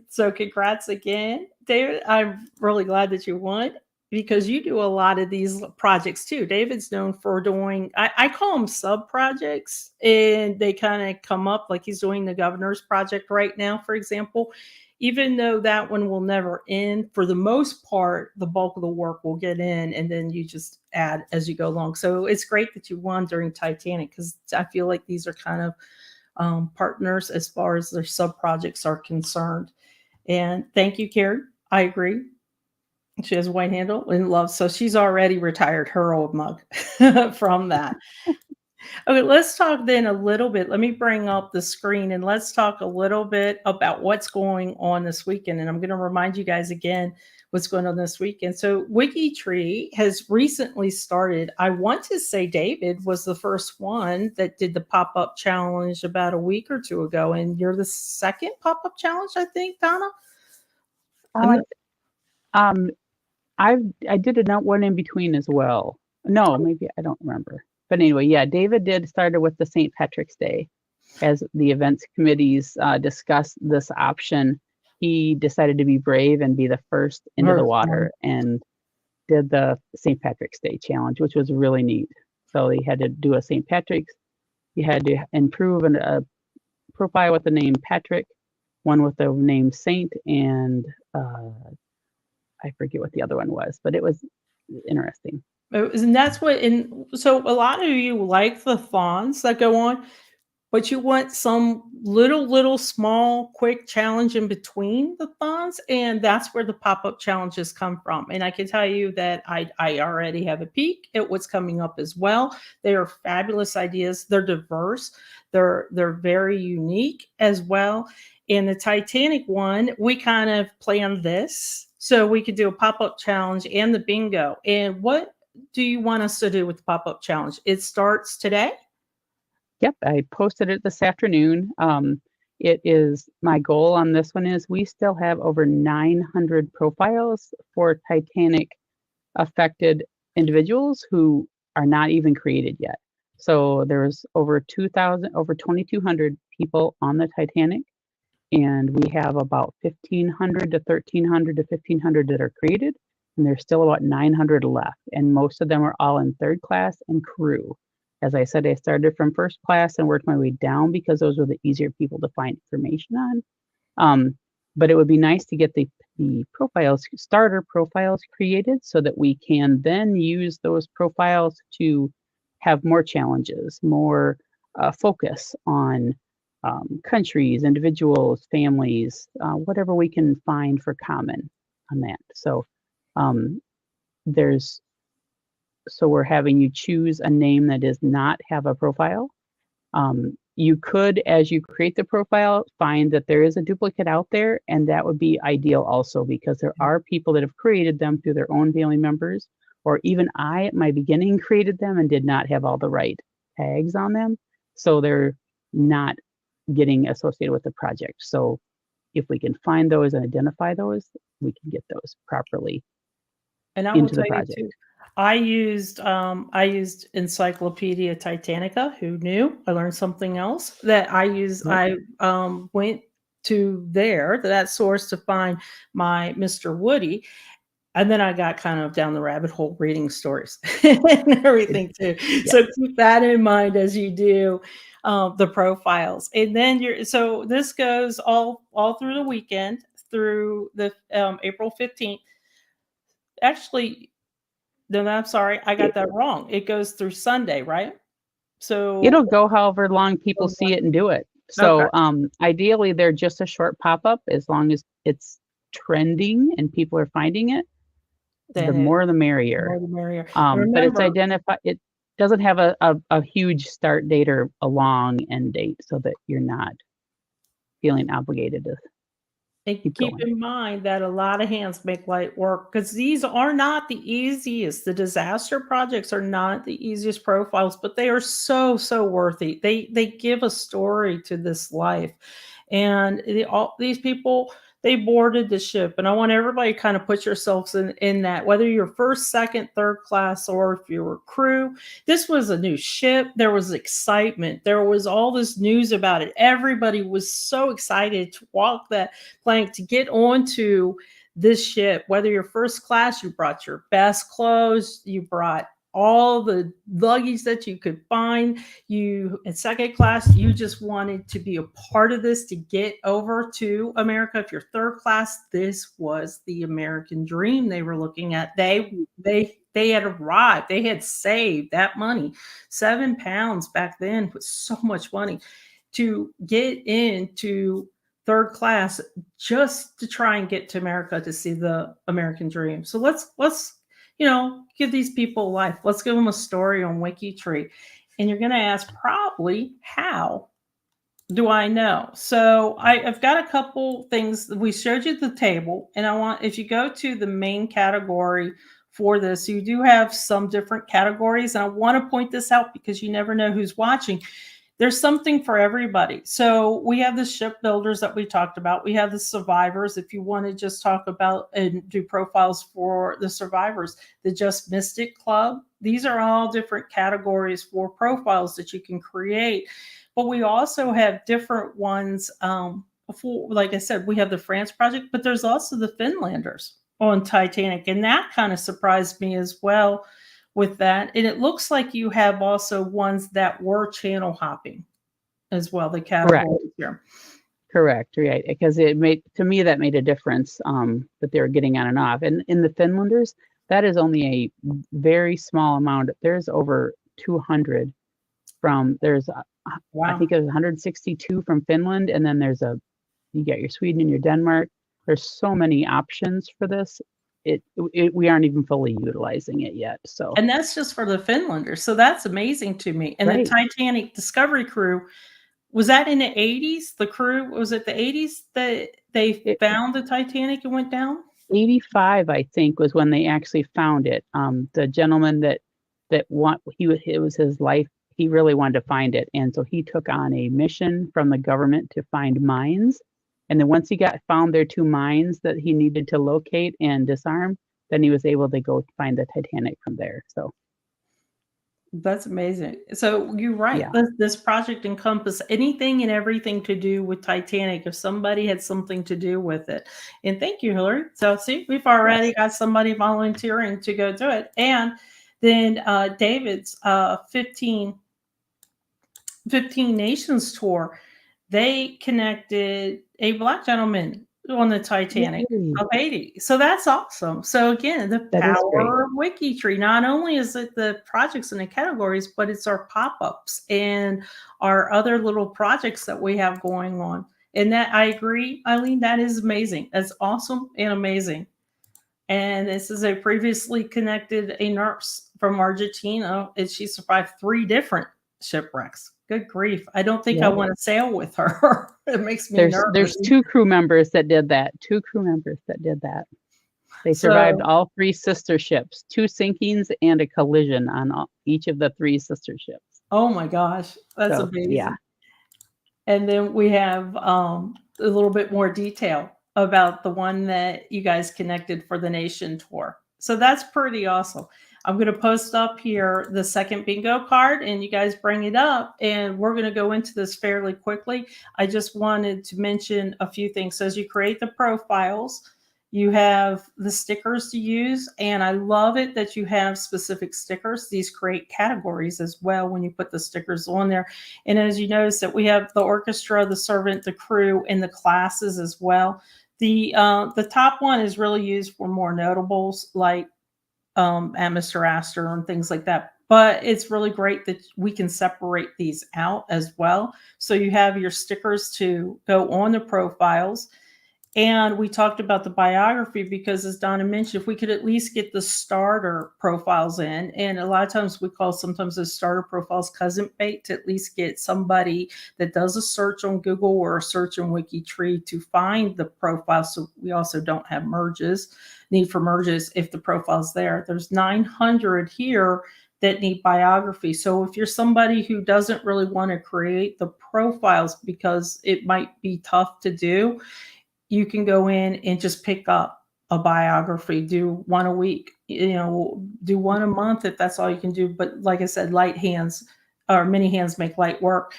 Speaker 1: So congrats again, David. I'm really glad that you won because you do a lot of these projects too. David's known for doing, I call them sub projects, and they kind of come up like he's doing the governor's project right now, for example. Even though that one will never end, for the most part, the bulk of the work will get in, and then you just add as you go along. So it's great that you won during Titanic because I feel like these are kind of partners as far as their sub projects are concerned. And thank you, Karen. I agree. She has a white handle and love. So she's already retired her old mug from that. Okay, let's talk then a little bit. Let me bring up the screen and let's talk a little bit about what's going on this weekend. And I'm going to remind you guys again what's going on this weekend. So WikiTree has recently started. I want to say David was the first one that did the pop-up challenge about a week or two ago. And you're the second pop-up challenge, I think, Donna.
Speaker 2: Uh, um, I did one in between as well. No, maybe I don't remember. But anyway, yeah, David did started with the St. Patrick's Day. As the events committees discussed this option, he decided to be brave and be the first into the water and did the St. Patrick's Day challenge, which was really neat. So he had to do a St. Patrick's. He had to improve a profile with the name Patrick, one with the name Saint, and I forget what the other one was, but it was interesting.
Speaker 1: And that's what, and so a lot of you like the thons that go on, but you want some little small quick challenge in between the thons, and that's where the pop-up challenges come from. And I can tell you that I already have a peek at what's coming up as well. They are fabulous ideas. They're diverse. They're very unique as well. In the Titanic one, we kind of planned this so we could do a pop-up challenge and the bingo. And what do you want us to do with the pop-up challenge? It starts today.
Speaker 2: Yep, I posted it this afternoon. It is my goal on this one is we still have over 900 profiles for Titanic affected individuals who are not even created yet. So there's over 2,000, over 2,200 people on the Titanic. and we have about 1,500 to 1,300 to 1,500 that are created, and there's still about 900 left, and most of them are all in third class and crew. As I said, I started from first class and worked my way down because those were the easier people to find information on. But it would be nice to get the profiles, starter profiles created so that we can then use those profiles to have more challenges, more focus on countries, individuals, families, whatever we can find for common on that. So we're having you choose a name that does not have a profile. You could, as you create the profile, find that there is a duplicate out there, and that would be ideal also, because there are people that have created them through their own family members, or even I at my beginning created them and did not have all the right tags on them, so they're not getting associated with the project. So if we can find those and identify those, we can get those properly
Speaker 1: And I will
Speaker 2: into the
Speaker 1: tell you
Speaker 2: project.
Speaker 1: too, I used Encyclopedia Titanica. Who knew? I learned something else that I used.
Speaker 2: Yep.
Speaker 1: I went to that source to find my Mr. Woody, and then I got kind of down the rabbit hole reading stories and everything too.
Speaker 2: Yes.
Speaker 1: So keep that in mind as you do the profiles. And then so this goes all through the weekend, through the April 15th. Actually, no, I'm sorry, I got that wrong. It goes through Sunday, right? So
Speaker 2: It'll go however long people see it and do it.
Speaker 1: okay,
Speaker 2: So ideally, they're just a short pop-up. As long as it's trending and people are finding it, the
Speaker 1: then
Speaker 2: more the
Speaker 1: more
Speaker 2: merrier.
Speaker 1: the merrier.
Speaker 2: But it's
Speaker 1: Remember,
Speaker 2: it doesn't have a huge start date or a long end date, so that you're not feeling obligated to
Speaker 1: and
Speaker 2: keep
Speaker 1: keep
Speaker 2: going.
Speaker 1: in mind that a lot of hands make light work, because these are not the easiest. The disaster projects are not the easiest profiles, but they are so worthy. They give a story to this life, and all these people, they boarded the ship. And I want everybody to kind of put yourselves in that, whether you're first, second, third class, or if you were crew. This was a new ship. There was excitement. There was all this news about it. Everybody was so excited to walk that plank, to get onto this ship. Whether you're first class, you brought your best clothes, you brought all the luggage that you could find. You, in second class, you just wanted to be a part of this, to get over to America. If you're third class, this was the American dream they were looking at. They had arrived. They had saved that money. £7 back then was so much money to get into third class, just to try and get to America to see the American dream. So let's give these people life. Let's give them a story on WikiTree. And you're going to ask, probably, how do I know? So I've got a couple things. We showed you the table, and if you go to the main category for this, you do have some different categories. And I want to point this out because you never know who's watching. There's something for everybody. So we have the shipbuilders that we talked about. We have the survivors. If you want to just talk about and do profiles for the survivors, the Just Missed It Club. These are all different categories for profiles that you can create. But we also have different ones. Like I said, we have the France project, but there's also the Finlanders on Titanic. And that kind of surprised me as well with that. And it looks like you have also ones that were channel hopping as well, the categories here.
Speaker 2: Correct, right? Because that made a difference, that they were getting on and off. And in the Finlanders, that is only a very small amount. There's over 200 there's
Speaker 1: Wow.
Speaker 2: I think it was 162 from Finland, and then you got your Sweden and your Denmark. There's so many options for this. We aren't even fully utilizing it yet. So,
Speaker 1: and that's just for the Finlanders. So that's amazing to me. And
Speaker 2: right.
Speaker 1: The Titanic Discovery crew, was that in the 80s? The crew, was it the 80s that they found the Titanic and went down?
Speaker 2: 85, I think, was when they actually found it. The gentleman it was his life. He really wanted to find it, and so he took on a mission from the government to find mines. And then once he found their 2 mines that he needed to locate and disarm, then he was able to go find the Titanic from there. So
Speaker 1: That's amazing. So you're right.
Speaker 2: Yeah.
Speaker 1: This project encompassed anything and everything to do with Titanic. If somebody had something to do with it, and thank you, Hillary. So see, we've already
Speaker 2: Yes.
Speaker 1: got somebody volunteering to go do it, and then David's 15 Nations tour, they connected a Black gentleman on the Titanic
Speaker 2: Yay.
Speaker 1: of Haiti. So that's awesome. So again, the
Speaker 2: That is great.
Speaker 1: power of WikiTree. Not only is it the projects and the categories, but it's our pop-ups and our other little projects that we have going on. And that I agree, Eileen, that is amazing. That's awesome and amazing. And this is a previously connected a nurse from Argentina, and she survived 3 different shipwrecks. Good grief. I don't think I
Speaker 2: Yep.
Speaker 1: wanna sail with her. It makes me nervous.
Speaker 2: There's 2 crew members that did that. 2 crew members that did that. They survived
Speaker 1: So
Speaker 2: all 3 sister ships, 2 sinkings and a collision on each of the 3 sister ships.
Speaker 1: oh my gosh, that's
Speaker 2: So, yeah.
Speaker 1: amazing. And then we have a little bit more detail about the one that you guys connected for the nation tour. So that's pretty awesome. I'm going to post up here the second bingo card and you guys bring it up and we're going to go into this fairly quickly. I just wanted to mention a few things. So as you create the profiles, you have the stickers to use, and I love it that you have specific stickers. These create categories as well when you put the stickers on there. And as you notice that we have the orchestra, the servant, the crew, and the classes as well. The top one is really used for more notables like at Mr. Astor and things like that. But it's really great that we can separate these out as well. So you have your stickers to go on the profiles. And we talked about the biography because, as Donna mentioned, if we could at least get the starter profiles in, and a lot of times we call sometimes those starter profiles cousin bait to at least get somebody that does a search on Google or a search on WikiTree to find the profile. So we also don't have need for merges if the profile's there. There's 900 here that need biography. So if you're somebody who doesn't really want to create the profiles because it might be tough to do, you can go in and just pick up a biography, do one a week, do one a month if that's all you can do. But like I said, light hands or many hands make light work.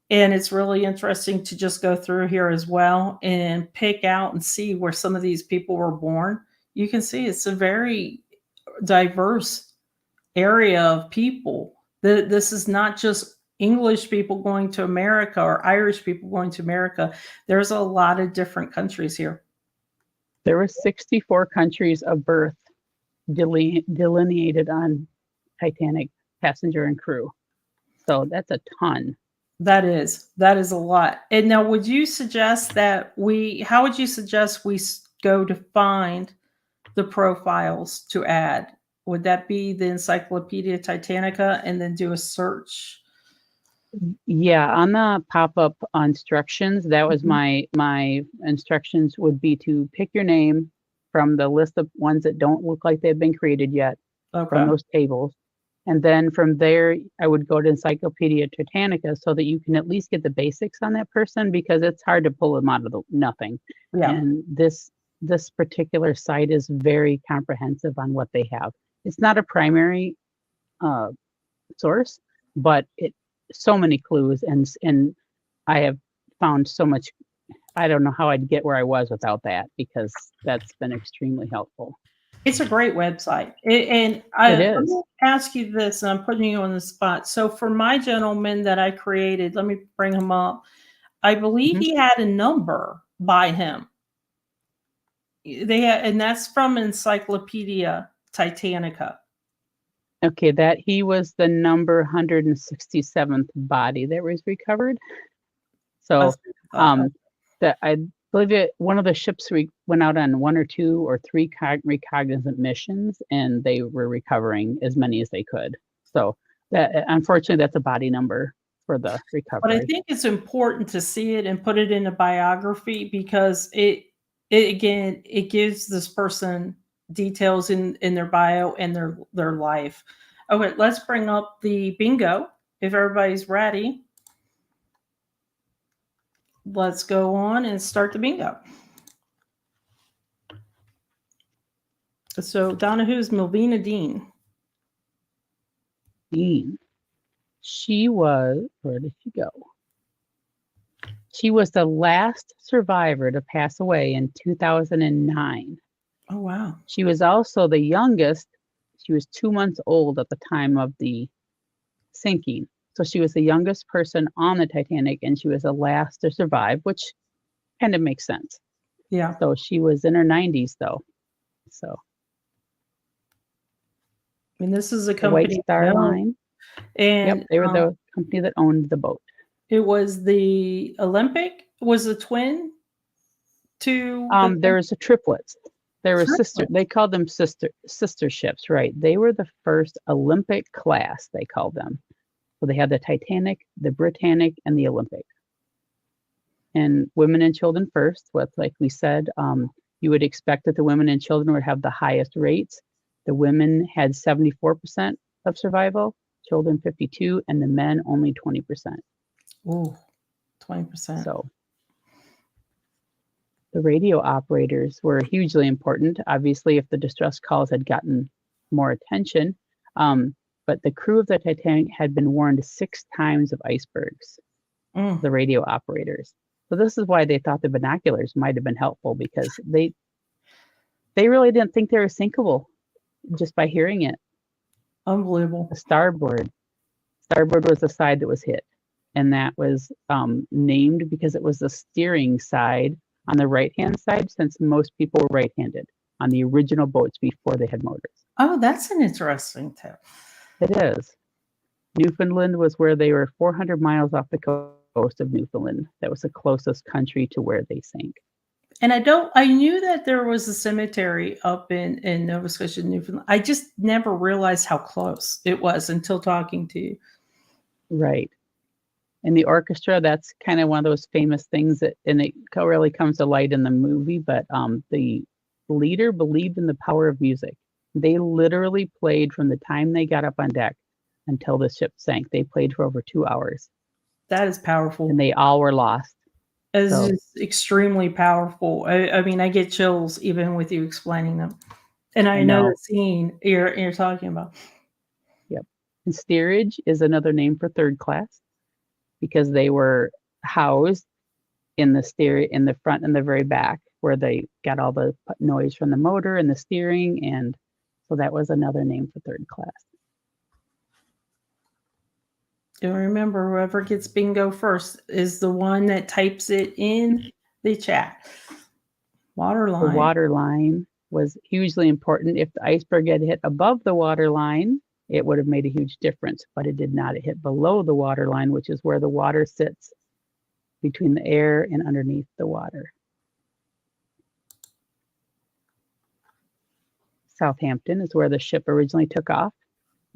Speaker 1: And it's really interesting to just go through here as well and pick out and see where some of these people were born. You can see it's a very diverse area of people. This is not just English people going to America or Irish people going to America. There's a lot of different countries here.
Speaker 2: There were 64 countries of birth delineated on Titanic passenger and crew. So that's a ton.
Speaker 1: That is a lot. And now would you suggest that how would you suggest we go to find the profiles to add? Would that be the Encyclopedia Titanica and then do a search?
Speaker 2: Yeah, on the pop-up instructions, that was
Speaker 1: Mhm.
Speaker 2: my instructions would be to pick your name from the list of ones that don't look like they've been created yet from
Speaker 1: Okay.
Speaker 2: those tables. And then from there, I would go to Encyclopedia Titanica so that you can at least get the basics on that person because it's hard to pull them out of nothing.
Speaker 1: Yeah.
Speaker 2: And this particular site is very comprehensive on what they have. It's not a primary source, but so many clues and I have found so much. I don't know how I'd get where I was without that because that's been extremely helpful.
Speaker 1: It's a great website.
Speaker 2: It
Speaker 1: Let
Speaker 2: is.
Speaker 1: me ask you this, and I'm putting you on the spot. So for my gentleman that I created, let me bring him up. I believe
Speaker 2: Mhm.
Speaker 1: he had a number by him. And that's from Encyclopedia Titanica.
Speaker 2: Okay, that he was the number 167th body that was recovered. So, that I believe one of the ships went out on 1 or 2 or 3 recognizant missions, and they were recovering as many as they could. So that unfortunately, that's a body number for the
Speaker 1: But I
Speaker 2: recovery.
Speaker 1: think it's important to see it and put it in a biography because it gives this person details in their bio and their life. Okay, let's bring up the bingo if everybody's ready. Let's go on and start the bingo. So Donahue's Melvina Dean.
Speaker 2: Christine. Where did she go? She was the last survivor to pass away in 2009.
Speaker 1: Oh, wow.
Speaker 2: She was also the youngest. She was 2 months old at the time of the sinking. So she was the youngest person on the Titanic, and she was the last to survive, which kind of makes sense.
Speaker 1: Yeah.
Speaker 2: So she was in her 90s, though. So
Speaker 1: And this is a
Speaker 2: the White
Speaker 1: company.
Speaker 2: Star Line.
Speaker 1: And
Speaker 2: Yep, they were the company that owned the boat.
Speaker 1: it was the Olympic, was a twin to
Speaker 2: There was a triplets. There were
Speaker 1: Triplets.
Speaker 2: they called them sister ships, right? They were the first Olympic class, they called them. So they had the Titanic, the Britannic, and the Olympic. And women and children first. Like we said, you would expect that the women and children would have the highest rates. The women had 74% of survival, children 52%, and the men only 20%.
Speaker 1: Ooh, 20%.
Speaker 2: So the radio operators were hugely important. Obviously, if the distress calls had gotten more attention, but the crew of the Titanic had been warned 6 times of icebergs, the radio operators. So this is why they thought the binoculars might have been helpful, because they really didn't think they were sinkable just by hearing it.
Speaker 1: Unbelievable.
Speaker 2: The starboard was the side that was hit, and that was named because it was the steering side on the right-hand side, since most people were right-handed on the original boats before they had motors.
Speaker 1: Oh, that's an interesting tip.
Speaker 2: It is. Newfoundland was where they were 400 miles off the coast of Newfoundland. That was the closest country to where they sank.
Speaker 1: And I knew that there was a cemetery up in Nova Scotia, Newfoundland. I just never realized how close it was until talking to you.
Speaker 2: Right. And the orchestra, that's kind of one of those famous things and it really comes to light in the movie, but the leader believed in the power of music. They literally played from the time they got up on deck until the ship sank. They played for over 2 hours.
Speaker 1: That is powerful.
Speaker 2: And they all were lost.
Speaker 1: It's just extremely powerful. I mean, I get chills even with you explaining them. And I know the scene you're talking about.
Speaker 2: Yep. And steerage is another name for third class, because they were housed in the front and the very back, where they got all the noise from the motor and the steering, and so that was another name for third class.
Speaker 1: And remember, whoever gets bingo first is the one that types it in the chat. Water line.
Speaker 2: The water line was hugely important. If the iceberg had hit above the water line, it would have made a huge difference, but it did not. It hit below the water line, which is where the water sits between the air and underneath the water. Southampton is where the ship originally took off,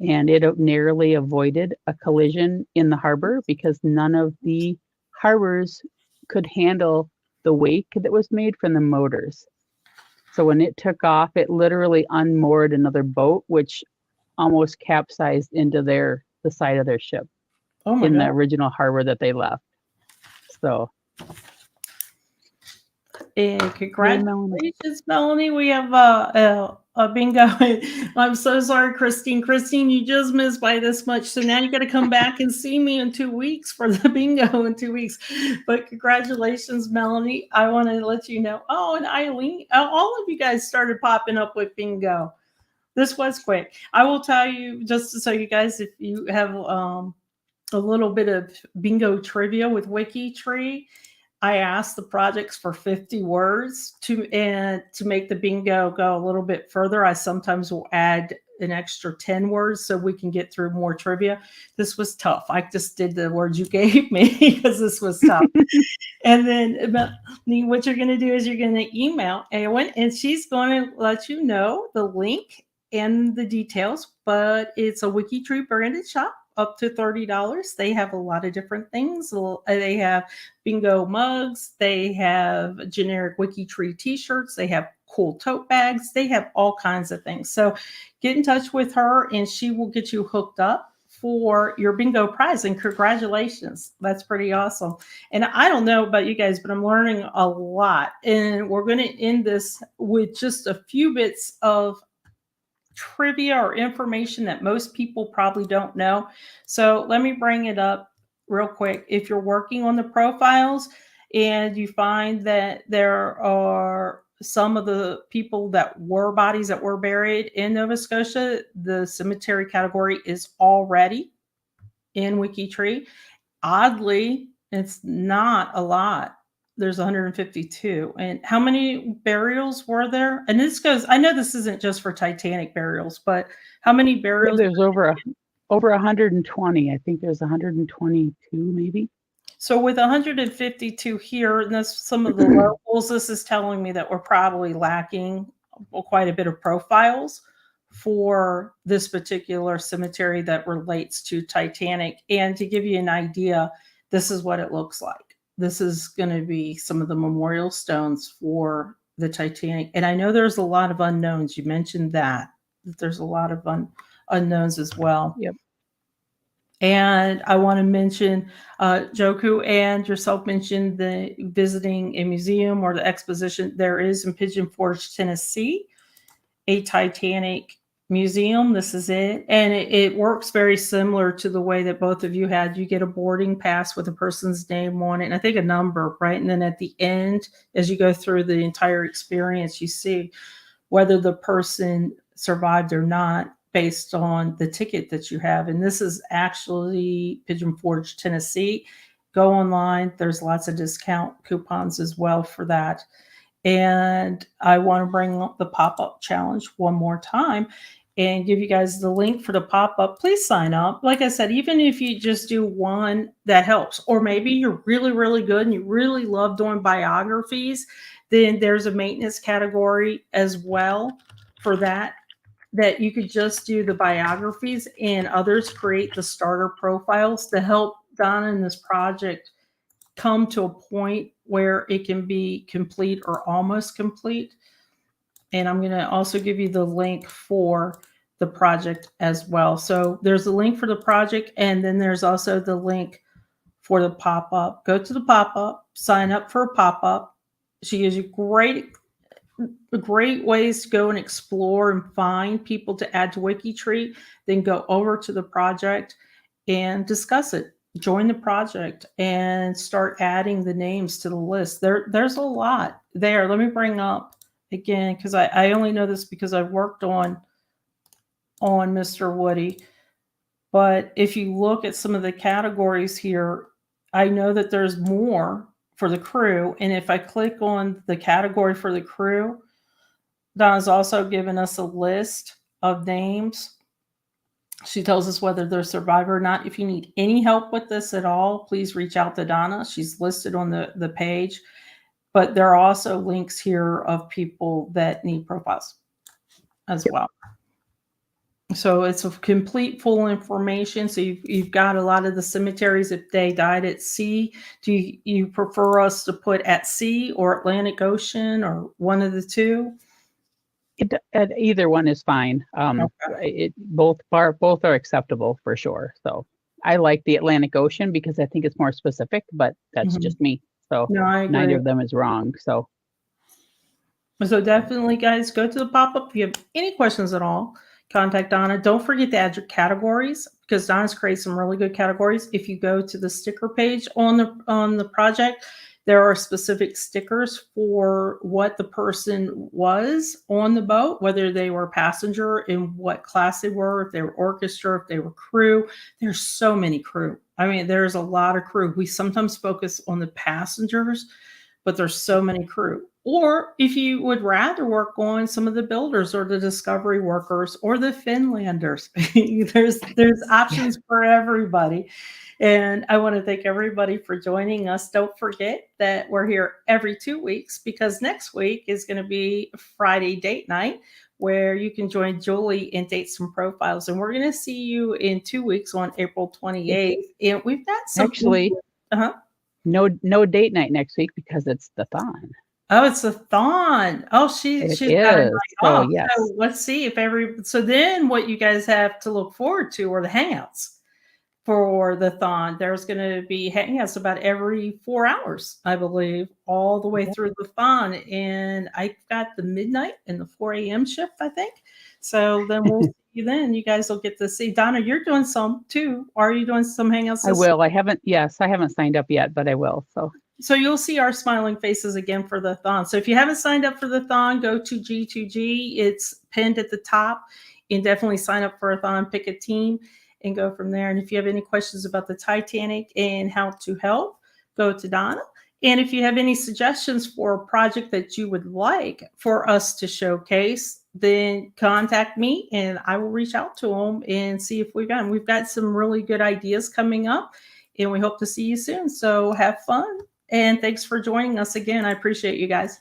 Speaker 2: and it narrowly avoided a collision in the harbor because none of the harbors could handle the wake that was made from the motors. So when it took off, it literally unmoored another boat, which almost capsized into the side of their ship in the original harbor that they left. So,
Speaker 1: and congratulations, Melanie. We have a bingo. I'm so sorry, Christine. Christine, you just missed by this much. So now you got to come back and see me in 2 weeks for the bingo in 2 weeks. But congratulations, Melanie. I want to let you know. Oh, and Eileen, all of you guys started popping up with bingo. This was quick. I will tell you, just so you guys, if you have a little bit of bingo trivia with WikiTree, I asked the projects for 50 words to make the bingo go a little bit further. I sometimes will add an extra 10 words so we can get through more trivia. This was tough. I just did the words you gave me because this was tough. And then what you're going to do is you're going to email Eowyn, and she's going to let you know the link and the details, but it's a WikiTree branded shop. Up to $30. They have a lot of different things. They have bingo mugs. They have generic WikiTree t-shirts. They have cool tote bags. They have all kinds of things. So get in touch with her and she will get you hooked up for your bingo prize. And congratulations. That's pretty awesome. And I don't know about you guys, but I'm learning a lot. And we're going to end this with just a few bits of trivia or information that most people probably don't know. So let me bring it up real quick. If you're working on the profiles and you find that there are some of the people that were bodies that were buried in Nova Scotia, the cemetery category is already in WikiTree. Oddly, it's not a lot. There's 152. And how many burials were there? And this goes, I know this isn't just for Titanic burials, but how many
Speaker 2: Yeah,
Speaker 1: burials?
Speaker 2: there's over 120. I think there's 122 maybe.
Speaker 1: So with 152 here, and that's some of the locals, this is telling me that we're probably lacking quite a bit of profiles for this particular cemetery that relates to Titanic. And to give you an idea, this is what it looks like. This is going to be some of the memorial stones for the Titanic. And I know there's a lot of unknowns. You mentioned that there's a lot of unknowns as well.
Speaker 2: Yep.
Speaker 1: And I want to mention, Joku and yourself mentioned the visiting a museum or the exposition. There is in Pigeon Forge, Tennessee, a Titanic museum. This is it. And it works very similar to the way that both of you had. You get a boarding pass with a person's name on it, and I think a number, right? And then at the end, as you go through the entire experience, you see whether the person survived or not based on the ticket that you have. And this is actually Pigeon Forge, Tennessee. Go online. There's lots of discount coupons as well for that. And I want to bring up the pop-up challenge one more time and give you guys the link for the pop-up. Please sign up. Like I said, even if you just do one, that helps. Or maybe you're really, really good and you really love doing biographies, then there's a maintenance category as well for that you could just do the biographies, and others create the starter profiles to help Donna in this project come to a point where it can be complete or almost complete. And I'm going to also give you the link for the project as well. So there's a link for the project, and then there's also the link for the pop-up. Go to the pop-up, sign up for a pop-up. She gives you great ways to go and explore and find people to add to WikiTree. Then go over to the project and discuss it. Join the project and start adding the names to the list. There's a lot there. Let me bring up again, because I only know this because I've worked on Mr. Woody. But if you look at some of the categories here, I know that there's more for the crew. And if I click on the category for the crew, Donna's also given us a list of names. She tells us whether they're a survivor or not. If you need any help with this at all, please reach out to Donna. She's listed on the page. But there are also links here of people that need profiles as well. So it's a complete full information. So you've got a lot of the cemeteries if they died at sea. Do you prefer us to put at sea or Atlantic Ocean or one of the two?
Speaker 2: Either one is fine.
Speaker 1: Okay.
Speaker 2: Both are acceptable for sure. So I like the Atlantic Ocean because I think it's more specific, but that's just me. So
Speaker 1: No, I agree.
Speaker 2: neither of them is wrong. So
Speaker 1: definitely, guys, go to the pop-up. If you have any questions at all, contact Donna. Don't forget to add your categories, because Donna's created some really good categories. If you go to the sticker page on the project, there are specific stickers for what the person was on the boat, whether they were passenger and what class they were, if they were orchestra, if they were crew. There's so many crew. I mean, there's a lot of crew. We sometimes focus on the passengers, but there's so many crew. Or if you would rather work on some of the builders or the discovery workers or the Finlanders, there's options for everybody. And I want to thank everybody for joining us. Don't forget that we're here every 2 weeks, because next week is going to be Friday date night, where you can join Julie and date some profiles. And we're going to see you in 2 weeks on April 28th. And we've got some
Speaker 2: actually, no date night next week because it's the thon.
Speaker 1: Oh, it's a thon. Oh, she's got a night off.
Speaker 2: Yes.
Speaker 1: So let's see if so then what you guys have to look forward to are the hangouts for the thon. There's going to be hangouts about every 4 hours, I believe, all the way through the thon. And I've got the midnight and the 4 a.m. shift, I think. So then we'll see you then. You guys will get to see. Donna, you're doing some too. Are you doing some hangouts?
Speaker 2: I will. I haven't signed up yet, but I will.
Speaker 1: So you'll see our smiling faces again for the thon. So if you haven't signed up for the thon, go to G2G. It's pinned at the top. And definitely sign up for a thon, pick a team, and go from there. And if you have any questions about the Titanic and how to help, go to Donna. And if you have any suggestions for a project that you would like for us to showcase, then contact me and I will reach out to them and see if we've got some really good ideas coming up, and we hope to see you soon. So have fun. And thanks for joining us again. I appreciate you guys.